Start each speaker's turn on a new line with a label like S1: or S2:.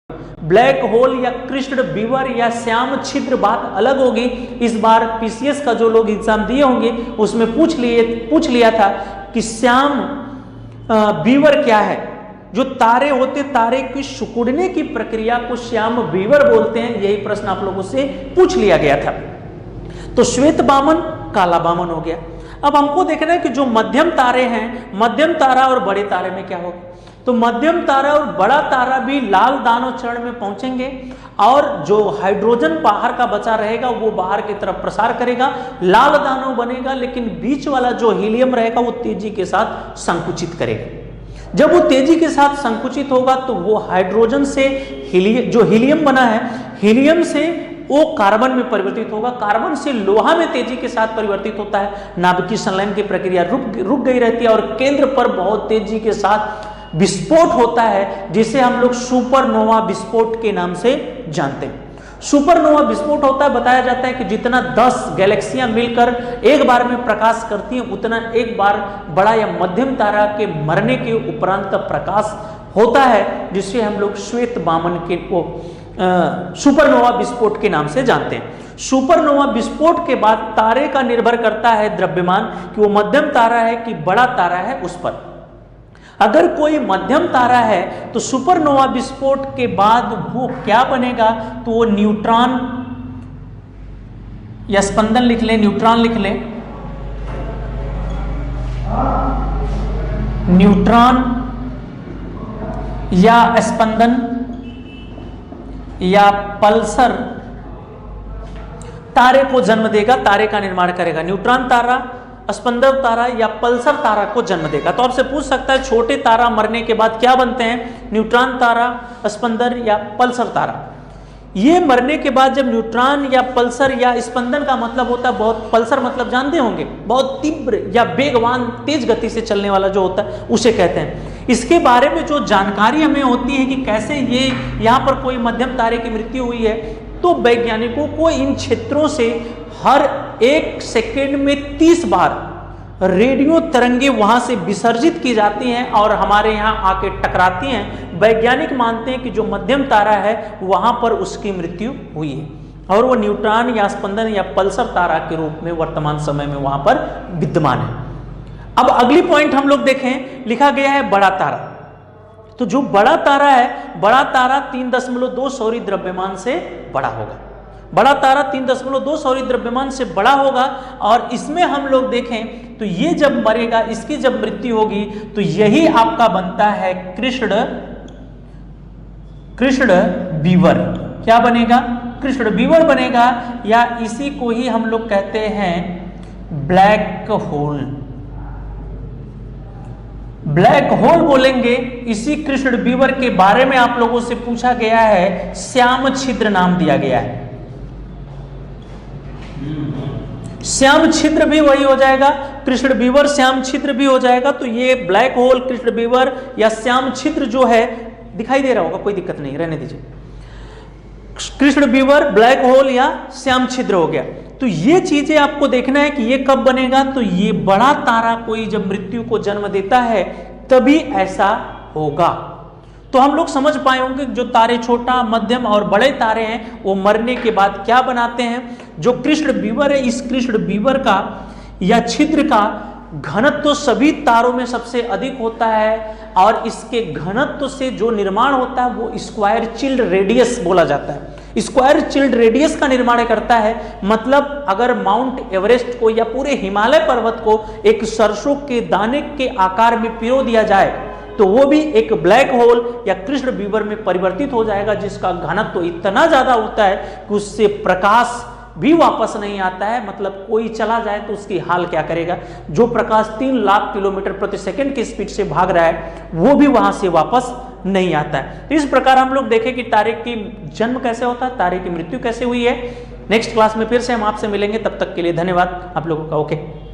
S1: Black hole या Krishna beaver या श्याम छिद्र बात अलग होगी। इस बार पीसीएस का जो लोग एग्जाम दिए होंगे उसमें पूछ लिया था कि श्याम बीवर क्या है। जो तारे होते, तारे की सिकुड़ने की प्रक्रिया को श्याम बीवर बोलते हैं। यही प्रश्न आप लोगों से पूछ लिया गया था। तो श्वेत बामन, काला बामन हो गया। अब हमको देखना है कि जो मध्यम तारे हैं, मध्यम तारा और बड़े तारे में क्या होगा। तो मध्यम तारा और बड़ा तारा भी लाल दानव चरण में पहुंचेंगे और जो हाइड्रोजन बाहर का बचा रहेगा वो बाहर की तरफ प्रसार करेगा, लाल दानव बनेगा, लेकिन बीच वाला जो हीलियम रहेगा वो तेजी के साथ संकुचित करेगा। जब वो तेजी के साथ संकुचित होगा तो वो हाइड्रोजन से जो हीलियम बना है, हीलियम से वो कार्बन में परिवर्तित होगा, कार्बन से लोहा में तेजी के साथ परिवर्तित होता है। नाभिकीय संलयन की प्रक्रिया रुक गई रहती है और केंद्र पर बहुत तेजी के साथ विस्फोट होता है, जिसे हम लोग सुपरनोवा विस्फोट के नाम से जानते हैं। सुपरनोवा विस्फोट होता है, बताया जाता है कि जितना 10 गैलेक्सियां मिलकर एक बार में प्रकाश करती हैं उतना एक बार बड़ा या मध्यम तारा के मरने के उपरांत प्रकाश होता है, जिसे हम लोग श्वेत बामन के सुपरनोवा विस्फोट के नाम से जानते हैं। सुपरनोवा विस्फोट के बाद तारे का निर्भर करता है द्रव्यमान कि वो मध्यम तारा है कि बड़ा तारा है उस पर। अगर कोई मध्यम तारा है तो सुपरनोवा विस्फोट के बाद वो क्या बनेगा, तो वो न्यूट्रॉन या स्पंदन लिख लें, न्यूट्रॉन लिख लें, न्यूट्रॉन या स्पंदन या पल्सर तारे को जन्म देगा, तारे का निर्माण करेगा। न्यूट्रॉन तारा, स्पंदन तारा या पल्सर तारा को जन्म देगा। तो आपसे पूछ सकता है छोटे तारा मरने के बाद क्या बनते हैं, न्यूट्रॉन तारा, स्पंदन या पल्सर तारा। ये मरने के बाद जब न्यूट्रॉन या पल्सर या स्पंदन का मतलब होता है बहुत, पल्सर मतलब जानते होंगे बहुत तीव्र या वेगवान तेज गति से चलने वाला जो होता है उसे कहते हैं। इसके बारे में जो जानकारी हमें होती है कि कैसे ये यहाँ पर कोई मध्यम तारे की मृत्यु हुई है, तो वैज्ञानिकों को इन क्षेत्रों से हर 1 सेकेंड में 30 बार रेडियो तरंगे वहां से विसर्जित की जाती हैं और हमारे यहाँ आके टकराती हैं। वैज्ञानिक मानते हैं कि जो मध्यम तारा है वहां पर उसकी मृत्यु हुई है और वो न्यूट्रॉन या स्पंदन या पल्सर तारा के रूप में वर्तमान समय में वहां पर विद्यमान है। अब अगली पॉइंट हम लोग देखें, लिखा गया है बड़ा तारा। तो जो बड़ा तारा है, बड़ा तारा 3.2 सौरीय द्रव्यमान से बड़ा होगा। बड़ा तारा 3.2 सौरीय द्रव्यमान से बड़ा होगा और इसमें हम लोग देखें तो ये जब मरेगा, इसकी जब मृत्यु होगी तो यही आपका बनता है कृष्ण बीवर। क्या बनेगा, कृष्ण बीवर बनेगा, या इसी को ही हम लोग कहते हैं ब्लैक होल। ब्लैक होल बोलेंगे। इसी कृष्ण बीवर के बारे में आप लोगों से पूछा गया है, श्याम छिद्र नाम दिया गया है। श्याम छिद्र भी वही हो जाएगा, कृष्ण बीवर श्याम छिद्र भी हो जाएगा। तो ये ब्लैक होल, कृष्ण बीवर या श्याम छिद्र जो है, दिखाई दे रहा होगा, कोई दिक्कत नहीं, रहने दीजिए। कृष्ण बीवर, ब्लैक होल या श्याम छिद्र हो गया। तो ये चीजें आपको देखना है कि ये कब बनेगा। तो ये बड़ा तारा कोई जब मृत्यु को जन्म देता है तभी ऐसा होगा। तो हम लोग समझ पाए होंगे जो तारे छोटा, मध्यम और बड़े तारे हैं वो मरने के बाद क्या बनाते हैं। जो कृष्ण बीवर है, इस कृष्ण बीवर का या छिद्र का घनत्व तो सभी तारों में सबसे अधिक होता है और इसके घनत्व से जो निर्माण होता है वो स्क्वायर चिल्ड रेडियस बोला जाता है। स्क्वायर चिल्ड रेडियस का निर्माण करता है। मतलब अगर माउंट एवरेस्ट को या पूरे हिमालय पर्वत को एक सरसों के दाने के आकार में पिरो दिया जाए तो वो भी एक ब्लैक होल या कृष्ण बीवर में परिवर्तित हो जाएगा, जिसका घनत्व तो इतना ज्यादा होता है कि उससे प्रकाश भी वापस नहीं आता है। मतलब कोई चला जाए तो उसकी हाल क्या करेगा। जो प्रकाश 3 लाख किलोमीटर प्रति सेकंड की स्पीड से भाग रहा है वो भी वहां से वापस नहीं आता है। तो इस प्रकार हम लोग देखें कि तारे की जन्म कैसे होता है, तारे की मृत्यु कैसे हुई है। नेक्स्ट क्लास में फिर से हम आपसे मिलेंगे, तब तक के लिए धन्यवाद आप लोगों का। ओके।